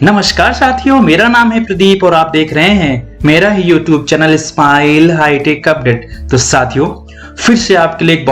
नमस्कार साथियों, मेरा नाम है प्रदीप और आप देख रहे हैं मेरा ही YouTube channel smile hi tech update. तो साथियों, फिर से आपके लिए एक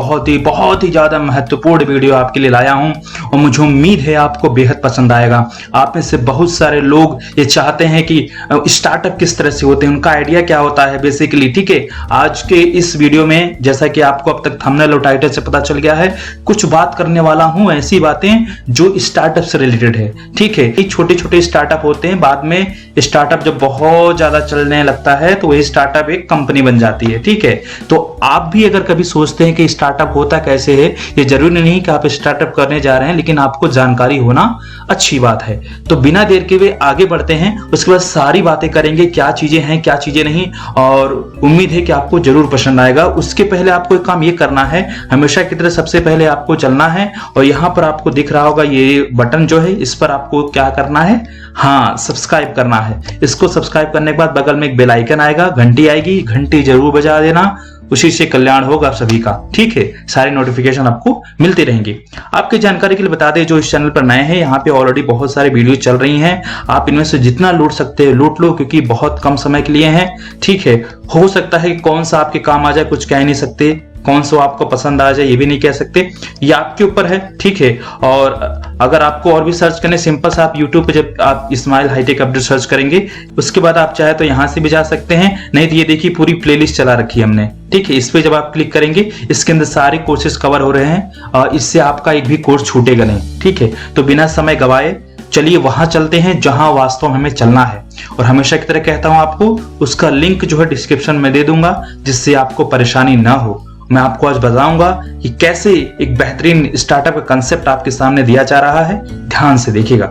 बहुत ही ज्यादा महत्वपूर्ण वीडियो आपके लिए लाया हूं और मुझे उम्मीद है आपको बेहद पसंद आएगा। आप में से बहुत सारे लोग ये चाहते हैं कि स्टार्टअप किस तरह से होते हैं, उनका आइडिया क्या होता है बेसिकली। ठीक है, आज के इस वीडियो में जैसा कि आपको अब तक थंबनेल और टाइटल से पता चल गया है, कुछ बात करने वाला हूं ऐसी बातें जो स्टार्टअप से रिलेटेड है। ठीक है, ये छोटे छोटे स्टार्टअप होते हैं, बाद में स्टार्टअप जब बहुत ज्यादा चलने लगता है तो वही स्टार्टअप एक कंपनी बन जाती है। ठीक है, तो आप भी अगर कभी सोचते हैं कि स्टार्टअप होता कैसे है, ये जरूरी नहीं कि आप स्टार्टअप करने जा रहे हैं, लेकिन आपको जानकारी होना अच्छी बात है। तो बिना देर के हुए आगे बढ़ते हैं, उसके बाद सारी बातें करेंगे, क्या चीजें हैं क्या चीजें नहीं, और उम्मीद है कि आपको जरूर पसंद आएगा। उसके पहले आपको एक काम ये करना है, हमेशा की तरह सबसे पहले आपको चलना है और यहां पर आपको दिख रहा होगा ये बटन जो है, इस पर आपको क्या करना है, हाँ सब्सक्राइब करना है। इसको सब्सक्राइब करने के बाद बगल में एक बेल आइकन आएगा, घंटी आएगी, घंटी जरूर बजा देना, उसी से कल्याण होगा आप सभी का। ठीक है, सारी नोटिफिकेशन आपको मिलती रहेंगी। आपकी जानकारी के लिए बता दें, जो इस चैनल पर नए हैं, यहाँ पे ऑलरेडी बहुत सारे वीडियो चल रही हैं, आप इनमें से जितना लूट सकते हैं लूट लो, क्योंकि बहुत कम समय के लिए हैं। ठीक है, हो सकता है कि कौन सा आपके काम आ जाए कुछ कह नहीं सकते, कौन सा आपको पसंद आ जाए ये भी नहीं कह सकते, ये आपके ऊपर है। ठीक है, और अगर आपको और भी सर्च करने, सिंपल सा आप YouTube पे जब आप स्माइल हाईटेक अपडेट सर्च करेंगे, उसके बाद आप चाहे तो यहां से भी जा सकते हैं, नहीं तो ये देखिए पूरी प्लेलिस्ट चला रखी है हमने। ठीक है, इस पे जब आप क्लिक करेंगे, इसके अंदर सारे कोर्सेज कवर हो रहे हैं और इससे आपका एक भी कोर्स छूटेगा नहीं। ठीक है, तो बिना समय गवाए चलिए वहां चलते हैं जहां वास्तव में हमें चलना है। और हमेशा की तरह कहता हूं आपको, उसका लिंक जो है डिस्क्रिप्शन में दे दूंगा, जिससे आपको परेशानी ना हो। मैं आपको आज बताऊंगा कि कैसे एक बेहतरीन स्टार्टअप का कंसेप्ट आपके सामने दिया जा रहा है, ध्यान से देखिएगा।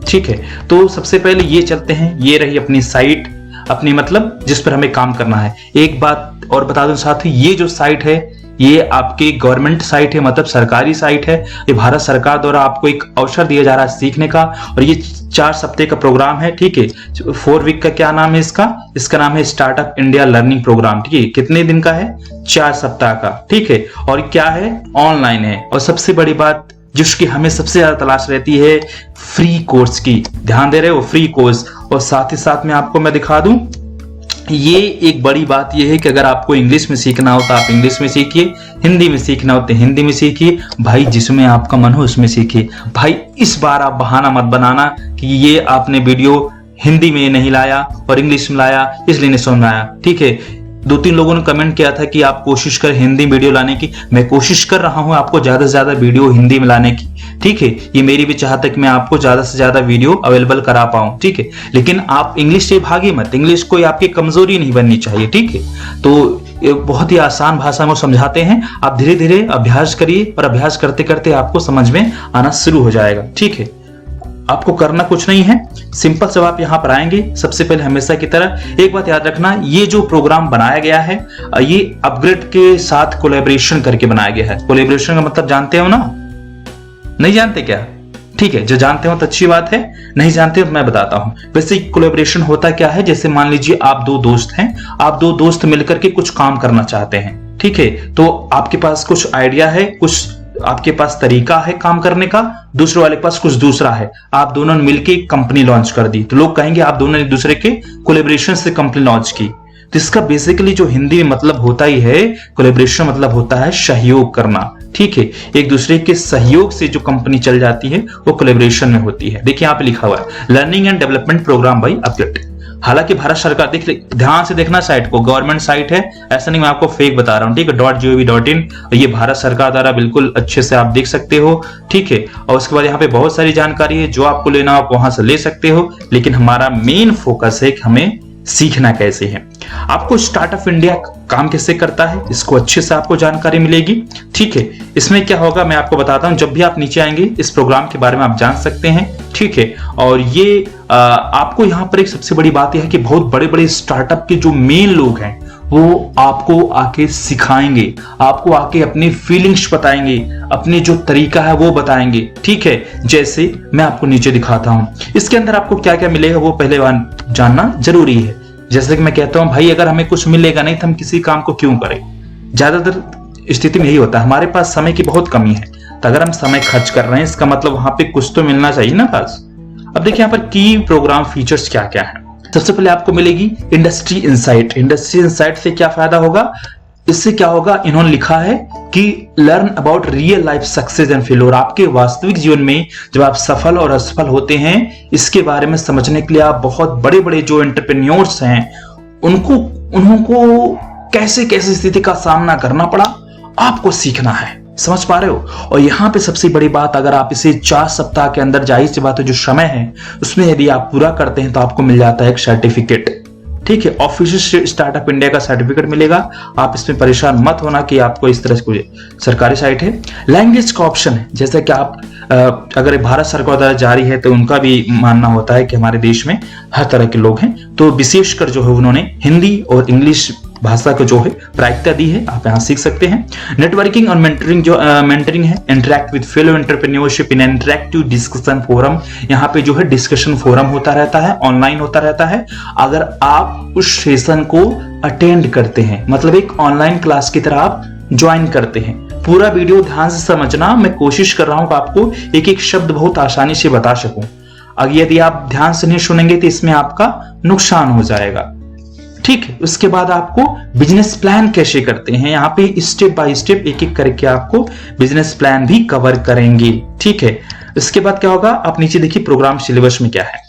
ठीक है, तो सबसे पहले ये चलते हैं, ये रही अपनी साइट, अपनी मतलब जिस पर हमें काम करना है। एक बात और बता दूं साथी, ये जो साइट है ये आपकी गवर्नमेंट साइट है, मतलब सरकारी साइट है। ये भारत सरकार द्वारा आपको एक अवसर दिया जा रहा है सीखने का, और ये 4 सप्ताह का प्रोग्राम है। ठीक है, 4 वीक का क्या नाम है इसका नाम है स्टार्टअप इंडिया लर्निंग प्रोग्राम। ठीक है, कितने दिन का है, 4 सप्ताह का। ठीक है, और क्या है, ऑनलाइन है। और सबसे बड़ी बात जिसकी हमें सबसे ज्यादा तलाश रहती है, फ्री कोर्स की। ध्यान दे रहे हो, फ्री कोर्स। और साथ ही साथ में आपको मैं दिखा दूं, ये एक बड़ी बात ये है कि अगर आपको इंग्लिश में सीखना हो तो आप इंग्लिश में सीखिए, हिंदी में सीखना हो तो हिंदी में सीखिए। भाई जिसमें आपका मन हो उसमें सीखिए। भाई इस बार आप बहाना मत बनाना कि ये आपने वीडियो हिंदी में नहीं लाया और इंग्लिश में लाया इसलिए नहीं समझ में आया। ठीक है, 2-3 लोगों ने कमेंट किया था कि आप कोशिश कर हिंदी वीडियो लाने की। मैं कोशिश कर रहा हूं आपको ज्यादा से ज्यादा वीडियो हिंदी में लाने की। ठीक है, ये मेरी भी चाहत है कि मैं आपको ज्यादा से ज्यादा वीडियो अवेलेबल करा पाऊं। ठीक है, लेकिन आप इंग्लिश से भागिए मत, इंग्लिश कोई आपकी कमजोरी नहीं बननी चाहिए। ठीक है, तो बहुत ही आसान भाषा में समझाते हैं, आप धीरे धीरे अभ्यास करिए और अभ्यास करते करते आपको समझ में आना शुरू हो जाएगा। ठीक है, आपको करना कुछ नहीं है, सिंपल से आप यहां पर आएंगे। सबसे पहले हमेशा की तरह एक बात याद रखना, ये जो प्रोग्राम बनाया गया है ये अपग्रेड के साथ कोलैबोरेशन करके बनाया गया है। कोलैबोरेशन का मतलब जानते हो ना, नहीं जानते क्या? ठीक है, जो जानते हो तो अच्छी बात है, नहीं जानते तो मैं बताता हूं। वैसे कोलैबोरेशन होता क्या है, जैसे मान लीजिए आप 2 दोस्त हैं, आप 2 दोस्त मिलकर के कुछ काम करना चाहते हैं। ठीक है, तो आपके पास कुछ आइडिया है, कुछ आपके पास तरीका है काम करने का, दूसरे वाले के पास कुछ दूसरा है, आप दोनों ने मिलकर एक कंपनी लॉन्च कर दी, तो लोग कहेंगे आप दोनों ने एक दूसरे के कोलैबोरेशन से कंपनी लॉन्च की। तो इसका बेसिकली जो हिंदी में मतलब होता ही है, कोलैबोरेशन मतलब होता है सहयोग करना। ठीक है, एक दूसरे के सहयोग से जो कंपनी चल जाती है वो कोलैबोरेशन में होती है। देखिए यहाँ पे लिखा हुआ है learning and development programme by upGrad. हालांकि भारत सरकार, ध्यान से देखना साइट को, गवर्नमेंट साइट है, ऐसा नहीं मैं आपको फेक बता रहा हूँ। ठीक है, .gov.in, ये भारत सरकार द्वारा बिल्कुल अच्छे से आप देख सकते हो। ठीक है, और उसके बाद यहाँ पे बहुत सारी जानकारी है, जो आपको लेना हो आप वहां से ले सकते हो, लेकिन हमारा मेन फोकस है कि हमें सीखना कैसे है। आपको स्टार्टअप इंडिया काम कैसे करता है, इसको अच्छे से आपको जानकारी मिलेगी। ठीक है, इसमें क्या होगा मैं आपको बताता हूं, जब भी आप नीचे आएंगे इस प्रोग्राम के बारे में आप जान सकते हैं। ठीक है, और ये आपको यहाँ पर एक सबसे बड़ी बात यह है कि बहुत बड़े बड़े स्टार्टअप के जो मेन लोग हैं वो आपको आके सिखाएंगे, आपको आके अपनी फीलिंग्स बताएंगे, अपने जो तरीका है वो बताएंगे। ठीक है, जैसे मैं आपको नीचे दिखाता हूं, इसके अंदर आपको क्या क्या मिलेगा वो पहले जानना जरूरी है। जैसे कि मैं कहता हूं भाई, अगर हमें कुछ मिलेगा नहीं तो हम किसी काम को क्यों करें। ज्यादातर स्थिति में यही होता है, हमारे पास समय की बहुत कमी है, तो अगर हम समय खर्च कर रहे हैं इसका मतलब वहां पे कुछ तो मिलना चाहिए ना पास। अब देखिए यहाँ पर की प्रोग्राम फीचर्स क्या क्या है। सबसे पहले आपको मिलेगी इंडस्ट्री इंसाइट। इंडस्ट्री इंसाइट से क्या फायदा होगा, इससे क्या होगा, इन्होंने लिखा है कि learn about real life success and failure. आपके वास्तविक जीवन में जब आप सफल और असफल होते हैं, इसके बारे में समझने के लिए आप बहुत बड़े बड़े जो एंटरप्रेन्योर्स हैं उनको कैसे कैसे स्थिति का सामना करना पड़ा, आपको सीखना है। समझ पा रहे हो। और यहाँ पे सबसे बड़ी बात, अगर आप इसे 4 सप्ताह के अंदर, जाहिर सी बात है जो समय है उसमें यदि आप पूरा करते हैं तो आपको मिल जाता है एक सर्टिफिकेट। ठीक है, ऑफिशियल स्टार्टअप इंडिया का सर्टिफिकेट मिलेगा। आप इसमें परेशान मत होना कि आपको इस तरह से, सरकारी साइट है। लैंग्वेज का ऑप्शन है, जैसे कि आप अगर भारत सरकार द्वारा जारी है तो उनका भी मानना होता है कि हमारे देश में हर तरह के लोग हैं, तो विशेषकर जो है उन्होंने हिंदी और इंग्लिश भाषा को जो है प्रायिकता दी है, आप यहाँ सीख सकते हैं। नेटवर्किंग और मेंटरिंग है, interact with fellow entrepreneurship in interactive discussion forum. यहाँ पे जो है डिस्कशन फोरम होता रहता है, ऑनलाइन होता रहता है। अगर आप उस सेशन को अटेंड करते हैं, मतलब एक ऑनलाइन क्लास की तरह आप ज्वाइन करते हैं। पूरा वीडियो ध्यान से समझना, मैं कोशिश कर रहा हूं कि आपको एक एक शब्द बहुत आसानी से बता सकूं। अगर यदि आप ध्यान से नहीं सुनेंगे तो इसमें आपका नुकसान हो जाएगा। ठीक है, उसके बाद आपको बिजनेस प्लान कैसे करते हैं, यहाँ पे स्टेप बाय स्टेप एक एक करके आपको बिजनेस प्लान भी कवर करेंगे। ठीक है, इसके बाद क्या होगा, आप नीचे देखिए प्रोग्राम सिलेबस में क्या है।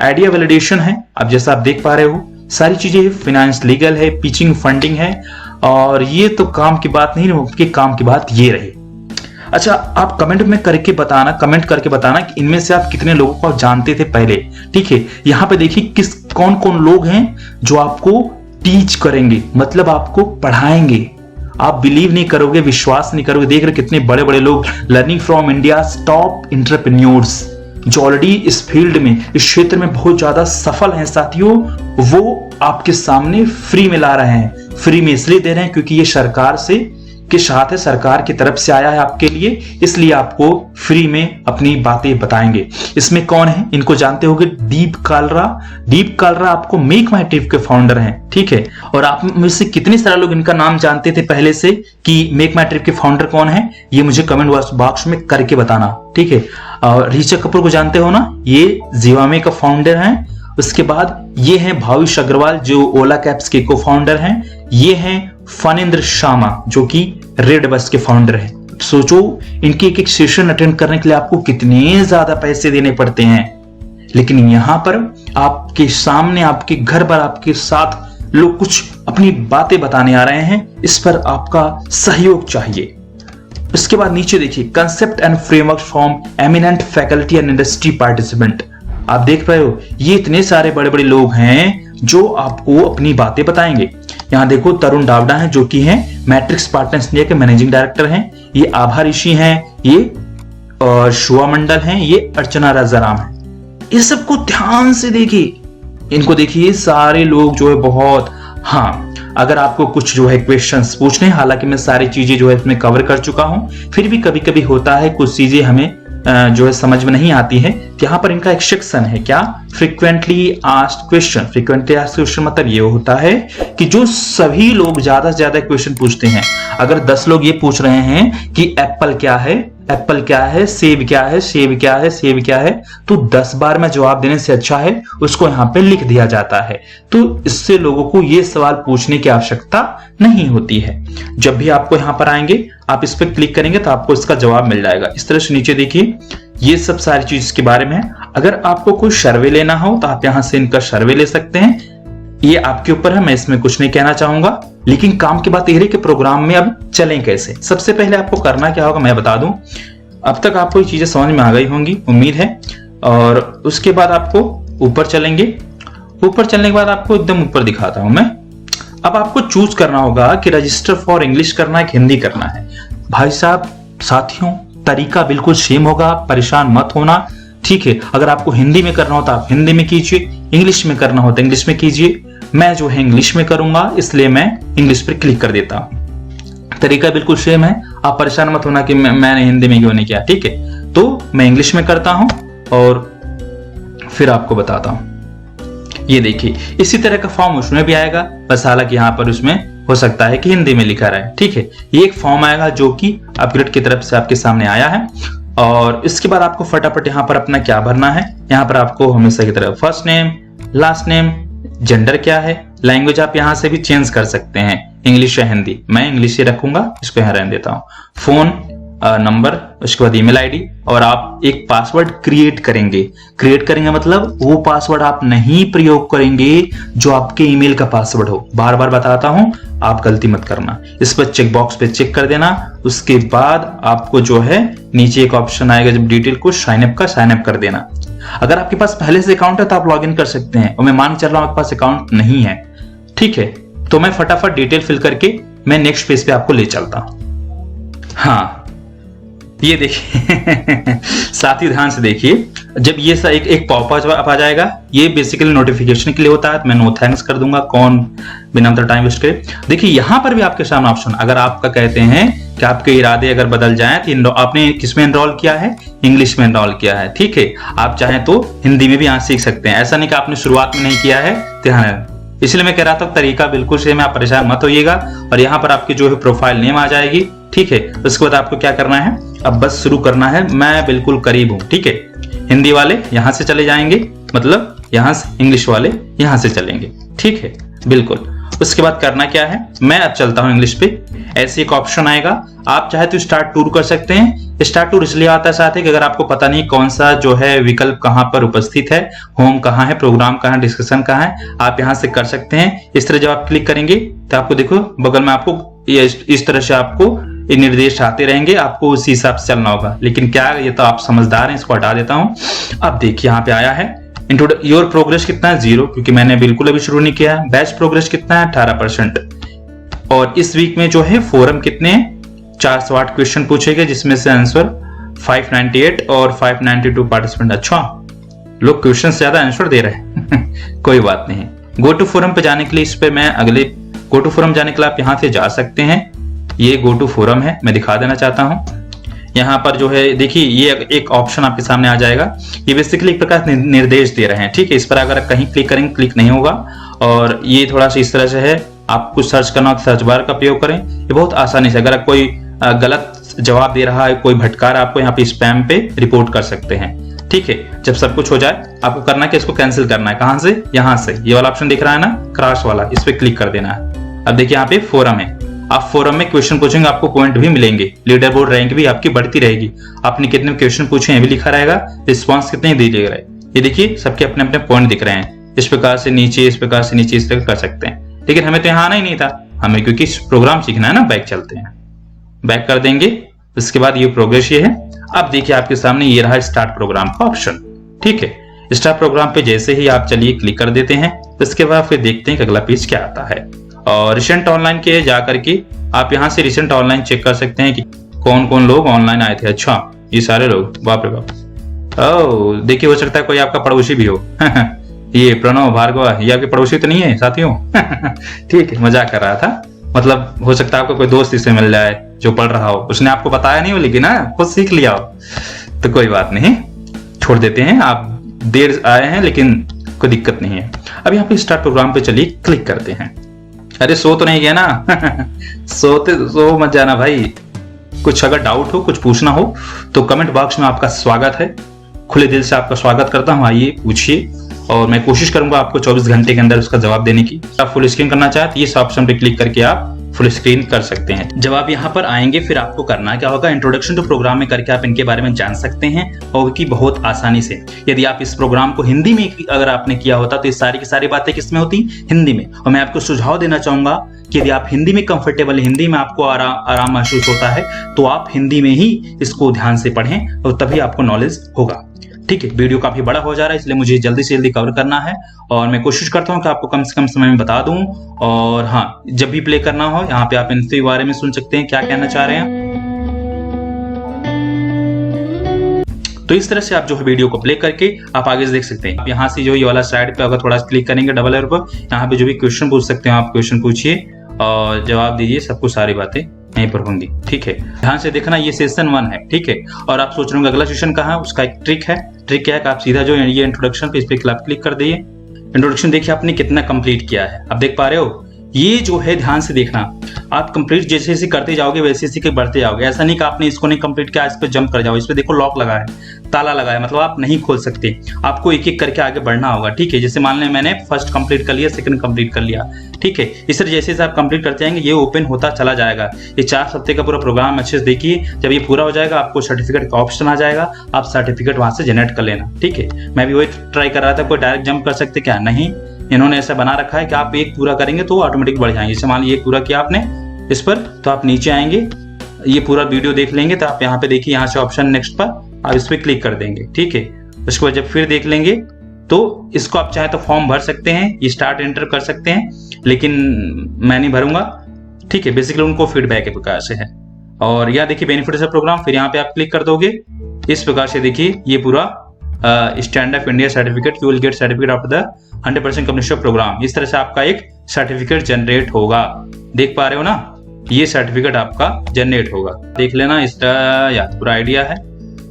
आइडिया वैलिडेशन है, अब जैसा आप देख पा रहे हो सारी चीजें, फाइनेंस लीगल है, पिचिंग फंडिंग है, और ये तो काम की बात नहीं होगी, काम की बात ये रही। अच्छा, आप कमेंट करके बताना कि इनमें से आप कितने लोगों को आप जानते थे पहले। ठीक है, यहाँ पे देखिए कौन कौन लोग हैं जो आपको टीच करेंगे, मतलब आपको पढ़ाएंगे। आप बिलीव नहीं करोगे, विश्वास नहीं करोगे, देख रहे कितने बड़े बड़े लोग, learning from India top entrepreneurs जो ऑलरेडी इस फील्ड में, इस क्षेत्र में बहुत ज्यादा सफल हैं साथियों, वो आपके सामने फ्री में ला रहे हैं। फ्री में इसलिए दे रहे हैं क्योंकि ये सरकार से के साथ है, सरकार की तरफ से आया है आपके लिए, इसलिए आपको फ्री में अपनी बातें बताएंगे। इसमें कौन है, इनको जानते होंगे, दीप कालरा आपको मेक माई ट्रिप के फाउंडर हैं। ठीक है, और आप में से कितने सारे लोग इनका नाम जानते थे पहले से कि मेक माई ट्रिप के फाउंडर कौन है, ये मुझे कमेंट बॉक्स में करके बताना। ठीक है, और ऋचा कपूर को जानते हो ना, ये जिवामे का फाउंडर हैं। उसके बाद ये हैं भाविश अग्रवाल जो ओला कैब्स के को फाउंडर हैं। ये हैं फनेंद्र शर्मा जो कि रेड बस के फाउंडर हैं। सोचो इनके एक एक सेशन अटेंड करने के लिए आपको कितने ज्यादा पैसे देने पड़ते हैं, लेकिन यहां पर आपके सामने, आपके घर पर, आपके साथ लोग कुछ अपनी बातें बताने आ रहे हैं, इस पर आपका सहयोग चाहिए। उसके बाद नीचे देखिए, concept and framework from eminent faculty and industry participant. आप देख रहे हो ये इतने सारे बड़े बड़े लोग हैं जो आपको अपनी बातें बताएंगे। यहाँ देखो तरुण डावडा हैं जो कि हैं मैट्रिक्स पार्टनर्स इंडिया के मैनेजिंग डायरेक्टर हैं। ये आभा ऋषि हैं, ये शुआ मंडल हैं, ये अर्चना राजाराम हैं। ये सबको ध्यान से देखिए, इनको देखिए, सारे लोग जो है बहुत। हाँ, अगर आपको कुछ जो है क्वेश्चंस पूछने, हालांकि मैं सारी चीजें जो है इसमें कवर कर चुका हूं, फिर भी कभी कभी होता है कुछ चीजें हमें जो है समझ में नहीं आती है। यहाँ पर इनका एक सेक्शन है, क्या, frequently asked question. Frequently asked question मतलब ये होता है कि जो सभी लोग ज्यादा से ज्यादा क्वेश्चन पूछते हैं। अगर 10 लोग ये पूछ रहे हैं कि एप्पल क्या है, एप्पल क्या है, सेब क्या है, सेब क्या है, सेब क्या है, तो 10 बार में जवाब देने से अच्छा है उसको यहाँ पे लिख दिया जाता है। तो इससे लोगों को ये सवाल पूछने की आवश्यकता नहीं होती है। जब भी आपको यहाँ पर आएंगे, आप इस पर क्लिक करेंगे तो आपको इसका जवाब मिल जाएगा। इस तरह से नीचे देखिए, ये सब सारी चीज के बारे में है। अगर आपको कोई सर्वे लेना हो तो आप यहाँ से इनका सर्वे ले सकते हैं, ये आपके ऊपर है, मैं इसमें कुछ नहीं कहना चाहूंगा। लेकिन काम की बात यह है कि प्रोग्राम में अब चलें कैसे। सबसे पहले आपको करना क्या होगा मैं बता दूं। अब तक आपको ये चीजें समझ में आ गई होंगी उम्मीद है। और उसके बाद आपको ऊपर चलेंगे। ऊपर चलने के बाद आपको एकदम ऊपर दिखाता हूं मैं। अब आपको चूज करना होगा कि रजिस्टर फॉर इंग्लिश करना है कि हिंदी करना है। भाई साहब, साथियों, तरीका बिल्कुल सेम होगा, परेशान मत होना। ठीक है, अगर आपको हिंदी में करना हो तो आप हिंदी में कीजिए, इंग्लिश में करना हो तो इंग्लिश में कीजिए। मैं जो है इंग्लिश में करूंगा, इसलिए मैं इंग्लिश पर क्लिक कर देता हूं। तरीका बिल्कुल सेम है, आप परेशान मत होना कि मैंने हिंदी में क्यों नहीं किया। ठीक है, तो मैं इंग्लिश में करता हूं और फिर आपको बताता हूं। ये देखिए, इसी तरह का फॉर्म उसमें भी आएगा, बस हालांकि यहाँ पर उसमें हो सकता है कि हिंदी में लिखा रहे। ठीक है, ये एक फॉर्म आएगा जो कि अपग्रेड की तरफ से आपके सामने आया है। और इसके बाद आपको फटाफट यहाँ पर अपना क्या भरना है, यहाँ पर आपको हमेशा की तरह first name, last name, gender क्या है, लैंग्वेज आप यहाँ से भी चेंज कर सकते हैं, इंग्लिश या हिंदी। मैं इंग्लिश ही रखूंगा, इसको यहाँ रहने देता हूँ। फोन नंबर, उसके बाद ईमेल आईडी, और आप एक पासवर्ड क्रिएट करेंगे। क्रिएट करेंगे मतलब वो पासवर्ड आप नहीं प्रयोग करेंगे जो आपके ईमेल का पासवर्ड हो। बार बार बताता हूं, आप गलती मत करना। इस पर चेक बॉक्स पे चेक कर देना। उसके बाद आपको जो है नीचे एक ऑप्शन आएगा जब डिटेल को साइन अप का, साइन अप कर देना। अगर आपके पास पहले से अकाउंट है तो आप लॉग इन कर सकते हैं, और मैं मान चल रहा हूं आपके पास अकाउंट नहीं है, ठीक है, तो मैं फटाफट डिटेल फिल करके मैं नेक्स्ट पेज पे आपको ले चलता हूं। हाँ, ये देखिए साथी ध्यान से देखिए, जब ये एक पॉपअप आ जाएगा, ये बेसिकली नोटिफिकेशन के लिए होता है। मैं नो थैंक्स कर दूंगा, कौन बिना टाइम वेस्ट करे। देखिए यहाँ पर भी आपके सामने ऑप्शन, अगर आपका कहते हैं कि आपके इरादे अगर बदल जाएं तो आपने किसमें एनरोल किया है, इंग्लिश में एनरोल किया है, ठीक है। आप चाहें तो हिंदी में भी यहाँ सीख सकते हैं, ऐसा नहीं कि आपने शुरुआत में नहीं किया है, ध्यान। इसलिए मैं कह रहा था तरीका बिल्कुल सेम है, आप परेशान मत होइएगा। और यहाँ पर आपकी जो है प्रोफाइल नेम आ जाएगी, ठीक है। उसके बाद आपको क्या करना है, अब बस शुरू करना है। मैं बिल्कुल करीब हूं, ठीक है। हिंदी वाले यहां से चले जाएंगे, मतलब यहां से, इंग्लिश वाले यहां से चलेंगे, ठीक है, बिल्कुल। उसके बाद करना क्या है, मैं अब चलता हूं इंग्लिश पे। ऐसे एक ऑप्शन आएगा, आप चाहे तो स्टार्ट टूर कर सकते हैं। स्टार्ट टूर इसलिए आता है साथ ही कि अगर आपको पता नहीं कौन सा जो है विकल्प कहां पर उपस्थित है, होम कहां है, प्रोग्राम कहां है, डिस्कशन कहां है, आप यहां से कर सकते हैं। इस तरह जब आप क्लिक करेंगे तो आपको देखो बगल में आपको इस तरह से आपको ये निर्देश आते रहेंगे, आपको उसी हिसाब से चलना होगा। लेकिन क्या, ये तो आप समझदार हैं, इसको हटा देता हूं। अब देखिए यहाँ पे आया है योर प्रोग्रेस कितना है, 0, क्योंकि मैंने बिल्कुल अभी शुरू नहीं किया है। बैच प्रोग्रेस कितना है, 18%। और इस वीक में जो है फोरम कितने हैं, 408 क्वेश्चन पूछे गए, जिसमें से आंसर 598 और 592 पार्टिसिपेंट। अच्छा, लोग क्वेश्चन से ज्यादा आंसर दे रहे हैं कोई बात नहीं। गो टू फोरम पे जाने के लिए, इस पे मैं अगले गो टू फोरम जाने के लिए आप यहाँ से जा सकते हैं। ये गो टू फोरम है, मैं दिखा देना चाहता हूं। यहाँ पर जो है देखिए, ये एक ऑप्शन आपके सामने आ जाएगा। ये बेसिकली एक प्रकार निर्देश दे रहे हैं, ठीक है। इस पर अगर कहीं क्लिक करेंगे, क्लिक नहीं होगा। और ये थोड़ा सा इस तरह से है, आप कुछ सर्च करना हो तो सर्च बार का प्रयोग करें। ये बहुत आसानी से, अगर कोई गलत जवाब दे रहा है, कोई भटका रहा है, आपको यहाँ पे स्पैम पे रिपोर्ट कर सकते हैं, ठीक है। जब सब कुछ हो जाए, आपको करना है कि इसको कैंसिल करना है। कहां से, यहाँ से, ये वाला ऑप्शन दिख रहा है ना, क्रॉस वाला, इस पे क्लिक कर देना है। अब देखिए यहाँ पे फोरम है, आप फोरम में क्वेश्चन पूछेंगे, आपको पॉइंट भी मिलेंगे, लीडर बोर्ड रैंक भी आपकी बढ़ती रहेगी। आपने कितने क्वेश्चन पूछे हैं भी लिखा रहेगा, रिस्पांस कितने दीजिएगा। ये देखिए सबके अपने अपने पॉइंट दिख रहे हैं। इस प्रकार से नीचे, इस प्रकार से नीचे, इस तरह कर सकते हैं। लेकिन हमें तो यहाँ आना ही नहीं था, हमें क्योंकि प्रोग्राम सीखना है ना। बैक चलते हैं, बैक कर देंगे। उसके बाद ये प्रोग्रेस ये है। अब देखिए आपके सामने ये रहा स्टार्ट प्रोग्राम का ऑप्शन, ठीक है। स्टार्ट प्रोग्राम पे जैसे ही आप चलिए क्लिक कर देते हैं, उसके बाद फिर देखते हैं कि अगला पेज क्या आता है। और रिसेंट ऑनलाइन के जाकर के आप यहाँ से रिसेंट ऑनलाइन चेक कर सकते हैं कि कौन कौन लोग ऑनलाइन आए थे। अच्छा, ये सारे लोग, बाप रे बाप। ओह, देखिए हो सकता है कोई आपका पड़ोसी भी हो ये प्रणव भार्गव, ये आपके पड़ोसी तो नहीं है साथियों ठीक है, मजाक कर रहा था। मतलब हो सकता है आपको कोई दोस्त इससे मिल जाए जो पढ़ रहा हो, उसने आपको बताया नहीं हो, लेकिन खुद सीख लिया हो, तो कोई बात नहीं, छोड़ देते हैं। आप देर आए हैं लेकिन कोई दिक्कत नहीं है। अब यहाँ पे स्टार्ट प्रोग्राम पे चलिए क्लिक करते हैं। अरे सो तो नहीं गया ना सो मत जाना भाई। कुछ अगर डाउट हो, कुछ पूछना हो तो कमेंट बॉक्स में आपका स्वागत है, खुले दिल से आपका स्वागत करता हूँ। आइए पूछिए, और मैं कोशिश करूंगा आपको 24 घंटे के अंदर उसका जवाब देने की। आप फुल स्क्रीन करना चाहते हैं, इस ऑप्शन पे क्लिक करके आप फुल स्क्रीन कर सकते हैं। जब आप यहाँ पर आएंगे, फिर आपको करना क्या होगा, इंट्रोडक्शन टू प्रोग्राम में करके आप इनके बारे में जान सकते हैं, और कि बहुत आसानी से। यदि आप इस प्रोग्राम को हिंदी में अगर आपने किया होता तो ये सारी की सारी बातें किसमें होती, हिंदी में। और मैं आपको सुझाव देना चाहूंगा कि यदि आप हिंदी में कंफर्टेबल, हिंदी में आपको आराम महसूस होता है, तो आप हिंदी में ही इसको ध्यान से पढ़ें, और तभी आपको नॉलेज होगा, ठीक है। वीडियो काफी बड़ा हो जा रहा है, इसलिए मुझे जल्दी से जल्दी कवर करना है, और मैं कोशिश करता हूं कि आपको कम से कम समय में बता दूं। और हाँ, जब भी प्ले करना हो, यहाँ पे आप इनके बारे में सुन सकते हैं क्या कहना चाह रहे हैं। तो इस तरह से आप जो है वीडियो को प्ले करके आप आगे से देख सकते हैं। आप यहाँ से जो ये वाला साइड पे अगर थोड़ा क्लिक करेंगे डबल एरो पर, यहाँ पे जो भी क्वेश्चन पूछ सकते हैं आप क्वेश्चन पूछिए और जवाब दीजिए, सब कुछ सारी बातें यहीं पर होंगी, ठीक है। ध्यान से देखना, ये सेशन 1 है, ठीक है। और आप सोच रहे होंगे अगला सेशन कहाँ है, उसका एक ट्रिक है। ट्रिक क्या है कि आप सीधा जो ये इंट्रोडक्शन पे, इस पे क्लिक कर दिए। इंट्रोडक्शन देखिए आपने कितना कंप्लीट किया है। आप देख पा रहे हो ये जो है ध्यान से देखना, आप कंप्लीट जैसे जैसे करते जाओगे वैसे वैसे बढ़ते जाओगे। ऐसा नहीं कि आपने इसको नहीं कंप्लीट किया इस पर जंप कर जाओ। इस पे देखो लॉक लगा है, ताला लगा है, मतलब आप नहीं खोल सकते। आपको एक एक करके आगे बढ़ना होगा, ठीक है। जैसे मान लें मैंने फर्स्ट कंप्लीट कर लिया, सेकंड कंप्लीट कर लिया, ठीक है। इस तरह जैसे जैसे आप कंप्लीट करते जाएंगे ये ओपन होता चला जाएगा। ये 4 हफ्ते का पूरा प्रोग्राम अच्छे से देखिए। जब ये पूरा हो जाएगा आपको सर्टिफिकेट का ऑप्शन आ जाएगा, आप सर्टिफिकेट वहां से जनरेट कर लेना, ठीक है। मैं भी वही ट्राई कर रहा था, कोई डायरेक्ट जंप कर सकते क्या? नहीं, इन्होंने ऐसा बना रखा है कि आप एक पूरा करेंगे तो ऑटोमेटिक बढ़ जाएंगे। जैसे मान लीजिए एक पूरा किया आपने इस पर, तो आप नीचे आएंगे, ये पूरा वीडियो देख लेंगे, तो आप यहाँ पे देखिए, यहाँ से ऑप्शन नेक्स्ट पर आप इस पर क्लिक कर देंगे, ठीक है। उसके बाद जब फिर देख लेंगे तो इसको आप चाहे तो फॉर्म भर सकते हैं, ये स्टार्ट एंटर कर सकते हैं, लेकिन मैं नहीं भरूंगा, ठीक है। बेसिकली उनको फीडबैक के प्रकार से है। और यह देखिए बेनिफिट ऑफ प्रोग्राम, फिर यहाँ पे आप क्लिक कर दोगे, इस प्रकार से देखिए ये पूरा stand of India certificate, you will get certificate after the 100% completion programme. इस तरह से आपका एक सर्टिफिकेट जनरेट होगा, देख पा रहे हो ना, ये सर्टिफिकेट आपका जनरेट होगा, देख लेना। इसका याद पूरा आइडिया है।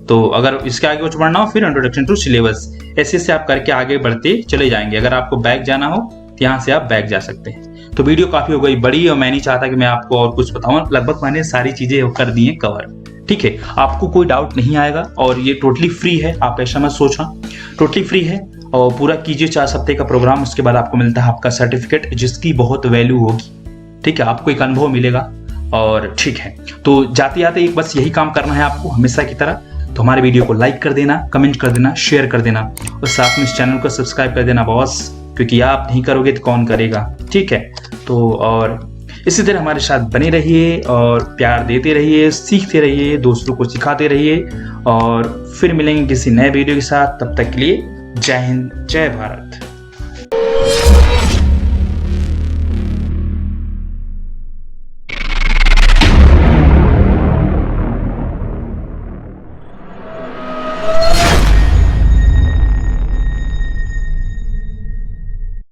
तो अगर इसके आगे कुछ बढ़ना हो फिर इंट्रोडक्शन टू सिलेबस, ऐसे से आप करके आगे बढ़ते चले जाएंगे। अगर आपको बैक जाना हो तो यहाँ से आप बैक जा सकते हैं। तो वीडियो काफी हो गई बड़ी और मैं नहीं चाहता कि मैं आपको और कुछ बताऊं, लगभग मैंने सारी चीजें कर दी हैं कवर, ठीक है। आपको कोई डाउट नहीं आएगा और ये टोटली फ्री है, आप ऐसा मत सोचना, टोटली फ्री है। और पूरा कीजिए 4 हफ्ते का प्रोग्राम, उसके बाद आपको मिलता है आपका सर्टिफिकेट, जिसकी बहुत वैल्यू होगी, ठीक है। आपको एक अनुभव मिलेगा और ठीक है। तो जाते जाते एक बस यही काम करना है आपको हमेशा की तरह। तो हमारे वीडियो को लाइक कर देना, कमेंट कर देना, शेयर कर देना और साथ में इस चैनल को सब्सक्राइब कर देना बॉस, क्योंकि आप नहीं करोगे तो कौन करेगा, ठीक है। तो और इसी तरह हमारे साथ बने रहिए और प्यार देते रहिए, सीखते रहिए, दूसरों को सिखाते रहिए और फिर मिलेंगे किसी नए वीडियो के साथ। तब तक के लिए जय हिंद, जय भारत।